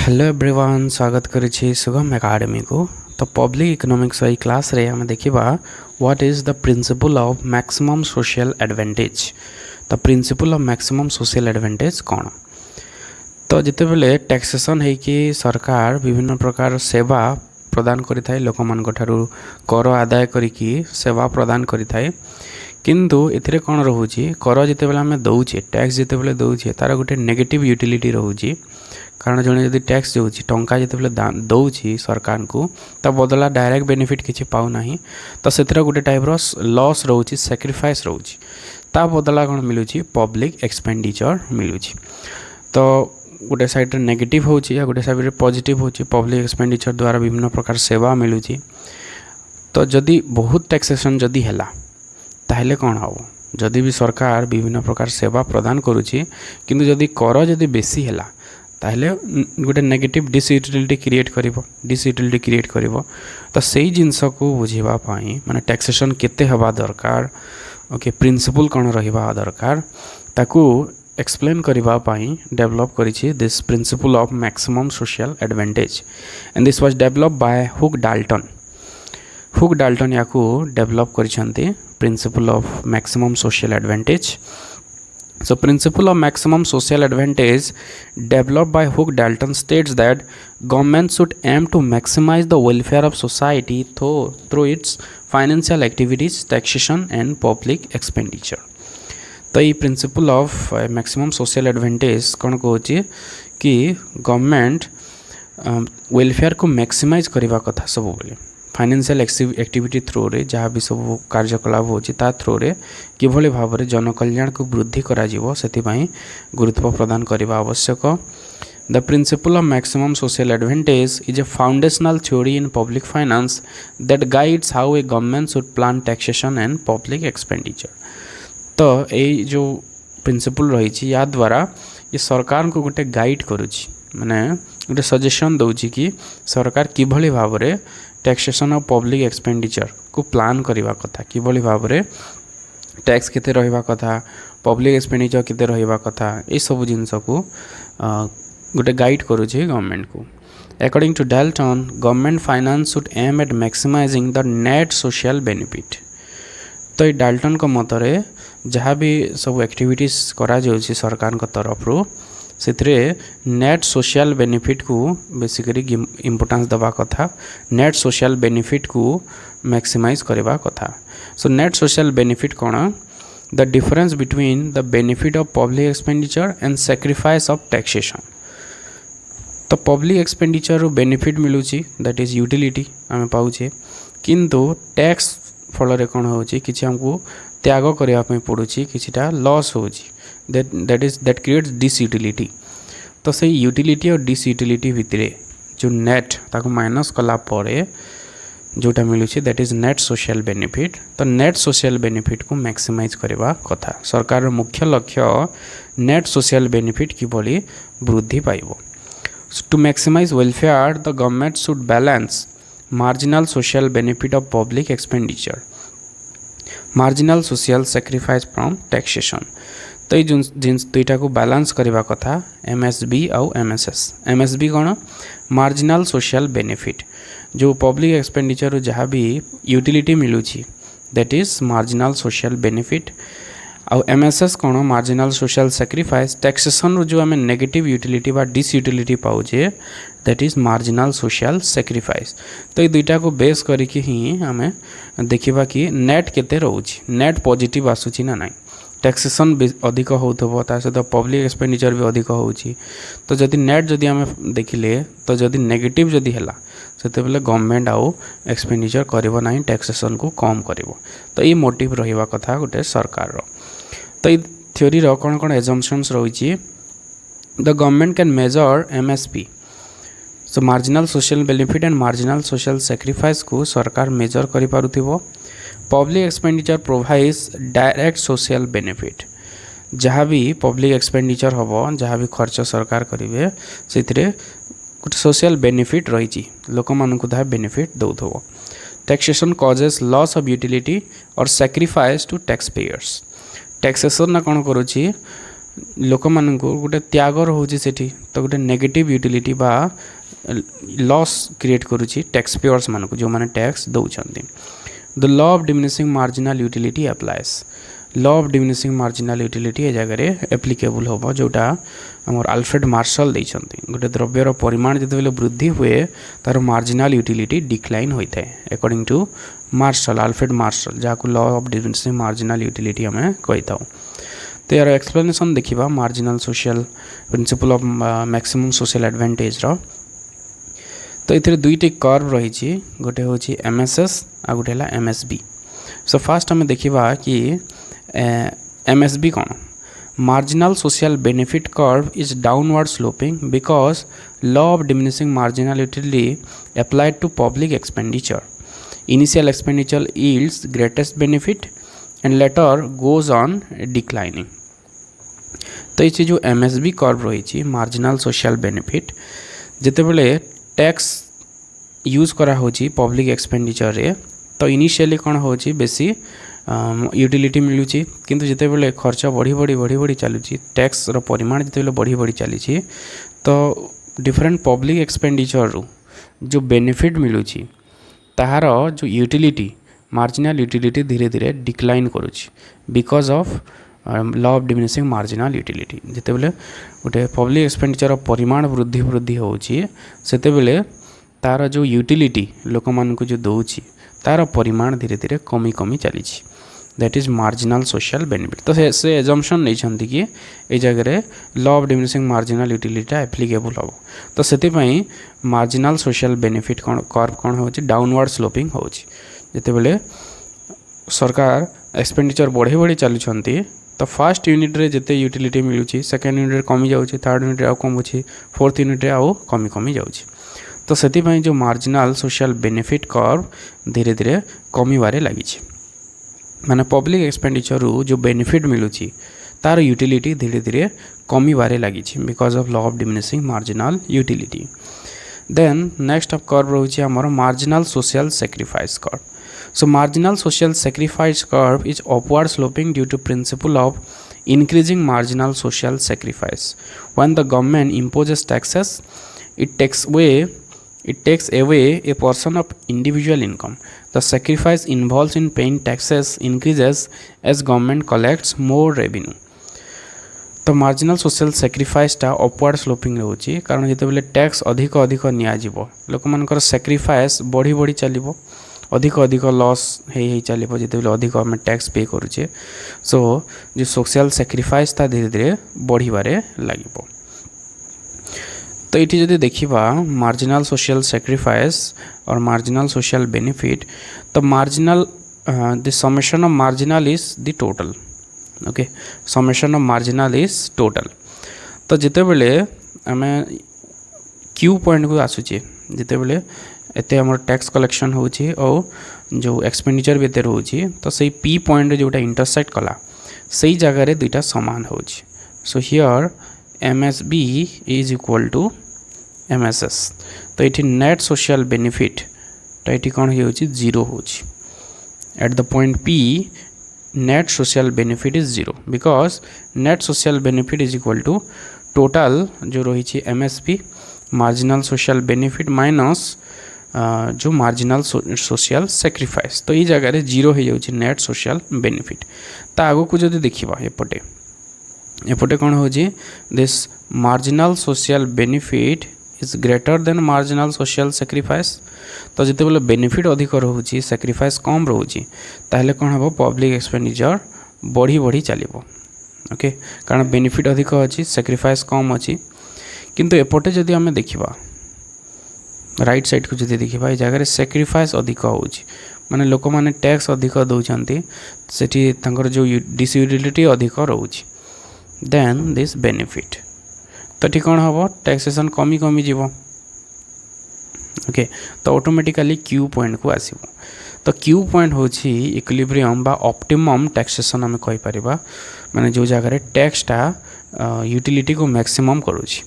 Hello everyone, स्वागत करिछि सुगम academy को। तो पब्लिक इकोनॉमिक्स वाई क्लास रे हम देखिबा what is the principle of maximum social advantage. तो principle of maximum social advantage कौन? तो जिते बेले टैक्सेशन है कि सरकार विभिन्न प्रकार सेवा प्रदान करिथाय, लोक मानक ठारू कर आदाय करिकी सेवा प्रदान करिथाय। किंतु एथिरे कौन रहुची, कर जिते बेले आमे दउचे, टैक्स जिते बेले दउचे तार गोटे नेगेटिव यूटिलिटी रहुची। कारण जड़े जदि टैक्स देउची टंका जिते बेले दउची सरकार को, ता बदला डायरेक्ट बेनिफिट किछि पाउ नाही। तो सेथरा गोटे टाइप रो लॉस रहुची, सैक्रिफाइस रहुची। ता बदला कोन मिलुची, पब्लिक एक्सपेंडिचर मिलुची। तो गोटे साइड रे नेगेटिव होची या गोटे साइड रे पॉजिटिव होची। पब्लिक एक्सपेंडिचर द्वारा विभिन्न प्रकार सेवा मिलुची। तो जदि बहुत टैक्सेशन जदि हैला ताहले कौन हम, जदि भी सरकार विभिन्न प्रकार सेवा प्रदान करुची किंतु जदि कर जदि बेसी हैला ताहले गोटे नेगेटिव डिसयूटिलिटी क्रिएट करिवो। तो सेही जिंस को बुझिबा पई माने टैक्सेशन केते हवा दरकार, ओके, प्रिंसिपल कौन रहिबा दरकार, ताकू एक्सप्लेन करिबा पई डेवलप करिछि this principle of maximum social advantage. And this was develop by Hugh Dalton याकू डेवलप करिसंती principle of maximum social advantage. So principle of maximum social advantage developed by Hook Dalton states that government should aim to maximize the welfare of society through its financial activities, taxation and public expenditure. तो ये principal of maximum social advantage कौन कहूँ कि government welfare को maximise करने कथा सब बोले फाइनेंशियल एक्टिविटी थ्रो रे जहाँ भी सब कार्यकलाप होची ता थ्रो रे किभली भाव में जनकल्याण को वृद्धि करा जीवो सेतिपई गुरुत्व प्रदान करबा आवश्यक। The principle of maximum social advantage is a foundational theory in public finance that guides how a government should plan taxation and public expenditure. तो ये जो प्रिंसिपल रही या द्वारा ये सरकार को गोटे गाइड करुची, माने गोटे सजेशन दउची कि सरकार किभली भाव में टैक्सेशन और पब्लिक एक्सपेंडिचर को प्लान करवा कथा, किभली भाव में टैक्स केते रहिबा कथा, पब्लिक एक्सपेंडिचर केते रहिबा कथा, ये सब जिनस को गोटे गाइड करुचे गवर्नमेंट को। According to Dalton, government finance should aim at maximising the net social benefit. तो ये डाल्टन को मतरे जहाँ भी सब एक्टिविटीज करा जाउछि सरकार को तरफ रो से नेट सोशल बेनिफिट को बेसिकली इम्पोर्टेंस दबा कथा, नेट सोशल बेनिफिट को मैक्सिमाइज करवा कथा। सो नेट सोशल बेनिफिट कौन, the difference between the benefit of public expenditure and sacrifice of taxation. तो पब्लिक एक्सपेंडिचर बेनिफिट मिलूची दैट इज यूटिलिटी आम पाऊे, किंतु टैक्स फल कौन हो कि हमको त्याग करने पड़ुची, किछिटा लॉस होची दैट क्रिएट्स डिसयूटिलिटी। तो से यूटिलिटी और डिसयूटिलिटी भितर जो नेट ताको माइनस कला परे जोटा मिलूची that is net social benefit. तो नेट सोशल बेनिफिट को मैक्सिमाइज करवा कथा। सरकार मुख्य लक्ष्य नेट सोशल बेनिफिट किभली वृद्धि पाइबो। To maximise welfare the government should balance marginal social benefit of public expenditure, marginal social sacrifice from taxation. तो ये जिन दुईटा को बैलेंस करवा कथा एमएसबी और एमएसएस। एमएसबी कौन, मार्जिनल सोशल बेनिफिट, जो पब्लिक एक्सपेंडिचर जहाँ भी यूटिलिटी मिलूची that is marginal social benefit. और एमएसएस कौन, मार्जिनल सोशल सैक्रिफाइस। टैक्सेशन जो आम नेगेटिव यूटिलिटी बा डिसयूटिलिटी पाऊे that is marginal social sacrifice. तो ये दुईटा को बेस करके ही आम देखा कि नेट केते रोची, नेट पॉजिटिव आसूची ना नहीं, टैक्सेशन भी अधिक होता सहित पब्लिक एक्सपेंडिचर भी अधिक होची। तो जदि नेट जदि आम देखिले तो जदि नेगेटिव जदि हैला सेते बेले गवर्नमेंट आउ एक्सपेंडिचर करिवो नाही, टैक्सेशन को कम करिवो। तो ये मोटिव रहिबा कथा गोटे सरकार रो। तो ये थ्योरी रो कौन कौन एजम्पशंस रही, the government can measure MSP. So marginal social benefit and marginal social sacrifice को सरकार मेजर करि पारुथिबो। Public expenditure provides direct social benefit, जहाँ भी पब्लिक एक्सपेंडिचर हम जहाँ भी खर्च सरकार करेंगे से गोटे सोशल बेनिफिट रही, लोक मानक बेनिफिट दौथो। Taxation causes loss of utility और sacrifice to taxpayers. Taxation ना कौन करुच्ची लोक मान गोटे त्याग रोचे से तो गोटे नेगेटिव यूटिलिटी बा लॉस क्रिएट करुच्ची टैक्स पेयर्स मान जो मैंने टैक्स दौरान the law of diminishing marginal utility applies law of diminishing marginal utility ए जगह एप्लिकेबल हम जोटा आम आल्फ्रेड मार्शल देइछंती गोटे द्रव्यर परिमाण जिते वृद्धि हुए तार मार्जिनल यूटिलिटी डिक्लाइन होता है according to Marshall Alfred Marshall जहाँ law of diminishing marginal utility आम कही था। तो यार एक्सप्लेनेशन देखा marginal social principle of maximum social advantage रो। तो ये दुईटी कर्व रही गोटे हूँ एमएसएस आ गोटे है एमएसबी। सो फास्ट आम देखा कि एमएसबी कौन marginal social benefit curve is downward sloping because law of diminishing marginal utility applied to public expenditure initial expenditure yields greatest benefit and later goes on declining. तो ये जो MSB curve रही marginal social benefit जितेबले tax use करा होची public expenditure रे तो initially कौन होची बेसी यूटिलिटी मिलूची किंतु जितेबले खर्च बढ़ी बढ़ी बढ़ी बढ़ी चलुची टैक्स रो परिमाण जितेबले बढ़ी बढ़ी चली तो डिफरेंट पब्लिक एक्सपेंडिचर रू जो बेनिफिट मिलूची ताहार जो यूटिलिटी मार्जिनल यूटिलिटी धीरे धीरे डिक्लाइन करुच्ची because of law of diminishing marginal utility जितेबले गोटे पब्लिक एक्सपेंडिचर परिमाण वृद्धि वृद्धि होची सेतेबले तार जो यूटिलिटी लोक मान को जो दौची तार परिमाण धीरे धीरे कमी कमी चली that is marginal social benefit. तो से एजम्पशन नहीं कि ये जगह law of diminishing marginal utility applicable हम तो से मार्जिनल सोशल बेनिफिट कौन कर्व कौन हो डाउनवर्ड स्लोपिंग हो जितेबले सरकार एक्सपेंडिचर बढ़े बढ़े चलुंट तो फर्स्ट यूनिट रे जिते यूटिलिटी मिलूची सेकेंड यूनिट रे कमी जाऊँगी थर्ड यूनिट रे आउ कमुची फोर्थ यूनिट रे आउ कमी कमी जाऊँगी तो से जो मार्जिनल सोशल बेनिफिट कर्व धीरे धीरे कमीबारे लगी माने पब्लिक एक्सपेंडिचर जो बेनिफिट मिलूची तार यूटिलिटी धीरे धीरे कमीबारे लगी because of law of diminishing marginal utility. Then next of curve रोचे आमर marginal social sacrifice curve. So marginal social sacrifice curve is upward sloping due to principle of increasing marginal social sacrifice. When the government imposes taxes, it takes away a portion of individual income. The sacrifice involved in paying taxes increases as government collects more revenue. तो marginal social सैक्रिफाइसटा upward sloping रोचे कारण जितेबाला tax अधिक अधिक नियाजिबो लोक मानकर sacrifice बढ़ी बढ़ी चलिबो अधिक अधिक लॉस है चलो जिते अधिक आम टैक्स पे करुचे सो जो सोशल सैक्रिफाइस था धीरे धीरे बढ़िबारे लगे। तो ये जदि देखा मार्जिनल सोशल सैक्रिफाइस और मार्जिनल सोशल बेनिफिट तो marginal the summation of marginal is the total okay summation of marginal is total. तो जिते बले आम क्यू पॉइंट को आसूचे जिते बले एते हमर टैक्स कलेक्शन होची और जो एक्सपेंडिचर भी रोची तो सही पी पॉइंट जोटा इंटरसेक्ट कला सही जगह रे दुईटा समान होची। So here MSB is equal to MSS तो ये नेट सोशल बेनिफिट तो ये कौन हो जीरो होची at the point P net social benefit is zero because net social benefit is equal to total जो रही MSP marginal social benefit minus जो मार्जिनल सोशल सैक्रिफाइस तो ये जगह रे जीरो हो जाउछि नेट सोशल बेनिफिट। तो आगो को जदि देखिबा एपटे कौन हो this marginal social benefit is greater then marginal social sacrifice तो जिते बोले बेनिफिट अधिक रोचे सैक्रिफाइस कम रोचे ताहले कौन हम पब्लिक एक्सपेंडिचर बढ़ी बढ़ी चलो ओके कारण बेनिफिट अधिक अच्छी सैक्रिफाइस कम अच्छी किंतु एपटे जदि आम देखा राइट साइड को जब देखा ये जगह सैक्रिफाइस अधिक हो माने लोक मैंने टैक्स अधिक दौरान से जो डिसयूटिलिटी अधिक रोचे देन दिस बेनिफिट तो ठीक कौन हम टैक्सेसन कमी कमी जीव ओके तो ऑटोमेटिकली क्यू पॉइंट को आसब। तो क्यू पॉइंट हूँ इक्विलिब्रियम बा ऑप्टिमम टैक्सेसन आम कहीपर माने जो जगह टैक्सटा यूटिलिटी को मैक्सिमम करुँच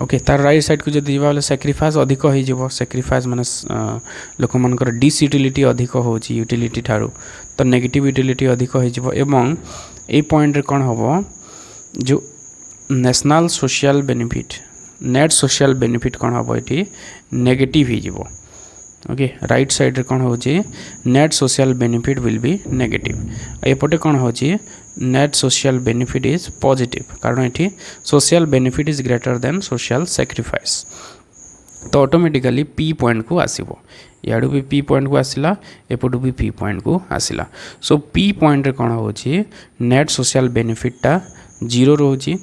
ओके तार राइट साइड को जब जा सैक्रिफाइस अधिक हो सैक्रिफाइस माने लोक मानकर डिसयूटिलिटी अधिक हो यूटिलिटी ठारू तो नेगेटिव यूटिलिटी अधिक हो पॉइंट रे कौन हम जो national social benefit net social benefit कौन हम ये नेगेटिव हो ओके राइट साइड रे कौन हो net social benefit will be negative एपटे कौन हो net social benefit is positive कारण ये social benefit is greater than social sacrifice तो ऑटोमेटिकली पी पॉइंट को आसीबो याडू भी पी पॉइंट को आसिला एपटू भी पी पॉइंट को आसिला सो पी पॉइंट रे कौन हो नेट सोशल बेनिफिटा 0 रोची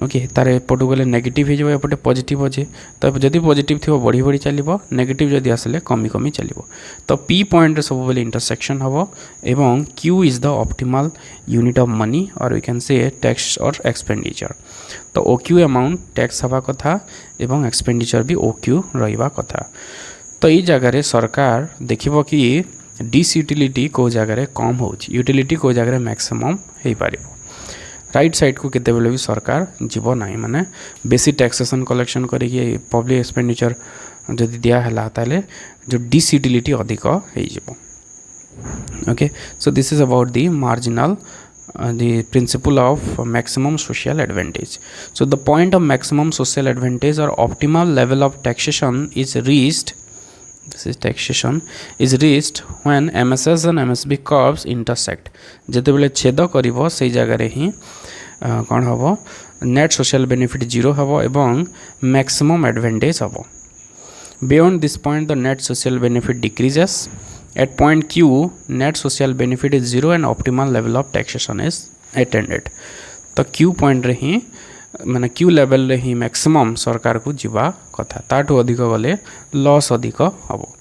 ओके तार एपटू गले नेगेटिव हो एपटे पॉजिटिव अच्छे तो जदि पॉजिटिव थी बढ़ी बढ़ी चलो नेगेटिव जदि आसले कमी कमी चलो तो पी पॉइंट सब बेले इंटरसेक्शन हम एवं Q is the optimal unit of money और वी कैन से टैक्स और एक्सपेंडिचर तो ओ क्यू अमाउंट टैक्स हवा कथा एवं एक्सपेंडिचर भी ओ क्यू रहा कथा तो ये जगार सरकार देखिबो कि डिसयूटिलिटी को जगार कम हो यूटिलिटी को जगार मैक्सिमम हो पार राइट साइड को केते बेले भी सरकार जीव ना माने बेसी टैक्सेशन कलेक्शन करिके पब्लिक एक्सपेंडिचर जदि दिया हला ताले जो डिसयूटिलिटी अधिक हो जिवो okay so this is about the marginal the principle of maximum social advantage. So the point of maximum social advantage or optimal level of taxation is reached, this is taxation is reached when MSS and MSB curves intersect. जेते बेले छेद करिवो सेई जगह रे ही कोन हबो net social benefit 0 हबो एवं maximum advantage हबो beyond this point the net social benefit decreases at point Q net social benefit is 0 and optimal level of taxation is attained तो Q point रे ही माने Q लेवल रे ही maximum सरकार को जीवा कथा ताठू अधिक गले लॉस अधिक हबो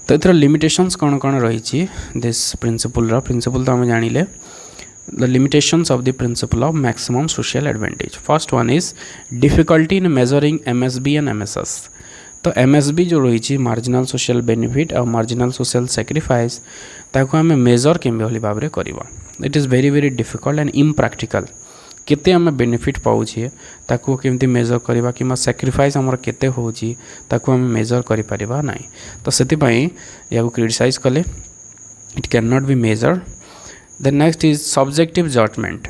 तो इथर लिमिटेशंस कौन कौन रही दिस प्रिंसिपल तो हम जानिले the limitations of the principle of maximum social advantage. First one is difficulty in measuring MSB and MSS. तो MSB जो रही मार्जिनल सोशल बेनिफिट और मार्जिनल सोशल सैक्रिफाइस ताको हमें मेजर केम्बे भाव में करवा it is very very difficult and impractical केते हमें बेनिफिट पाउछे ताको केमती मेजर करवा कि सैक्रिफाइस हमर केते होची ताको हमें मेजर करि परिबा नाही तो सेति पई याको क्रिटिसाइज कले it can not be measure the next is subjective judgement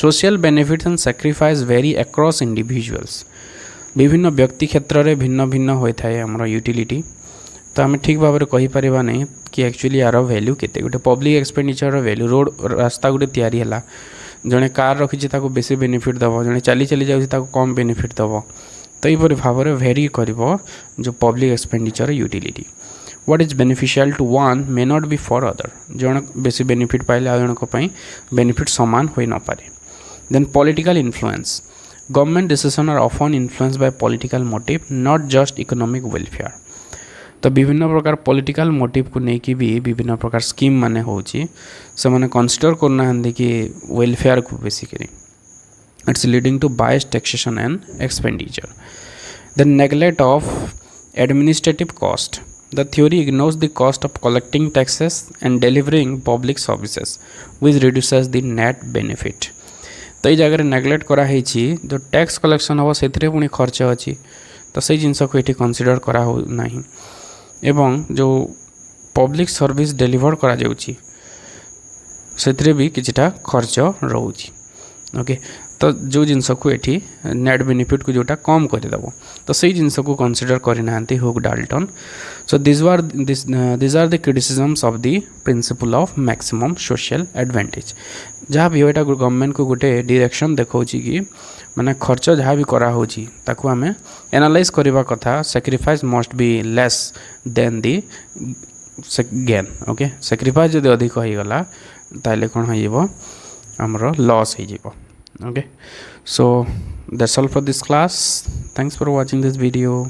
social benefits and sacrifice vary across individuals विभिन्न व्यक्ति क्षेत्र में भिन्न भिन्न होता है आमर यूटिलिटी तो आम ठीक भाव में कहीपर नहीं कि एक्चुअली यार वैल्यू केते गोटे पब्लिक एक्सपेंडिचर वैल्यू रोड रास्ता गोटे तैयारी है जड़े कार रखी बेसी बेनिफिट दब जड़े चली चली जाऊँगी कम बेनिफिट दब तो यहपरी भाव में भेरी कर जो public expenditure utility what is beneficial to one may not be for other जन बेसी बेनिफिट पाइले आ जनक बेनिफिट सामान हो न पारे then political influence government decision are often influence by political motive not just economic welfare तो विभिन्न प्रकार पॉलिटिकल मोटिव को लेकिन भी विभिन्न प्रकार स्कीम माने होची से माने कंसीडर करना हंदे कि वेलफेयर को basically it's leading to biased taxation and expenditure the neglect of administrative cost the theory ignores the cost of collecting taxes and delivering public services which reduces the net benefit तो ये जगह neglect कराई जो tax collection हम से पुणी खर्च अच्छी तो से जिनस को ये कनसीडर करा हो नहीं एवं जो पब्लिक सर्विस डेलीवर करा जाउची से भी किछटा खर्च रोची ओके तो जो जिनस को ये नेट बेनिफिट को जोटा कम करदेव तो से जिनस को कनसीडर करना हुक Dalton so this are the criticisms of the principle of maximum social advantage जहाँ भी यहाँ गवर्नमेंट को गोटे डायरेक्शन देखा कि माने खर्च जहाँ भी करा होची ताकू आमे एनालाइज करवा कथा sacrifice must be less than the gain okay sacrifice जदि अधिक हो गला ताले कोन हो हमरो लॉस हो जिवो okay so that's all for this class thanks for watching this video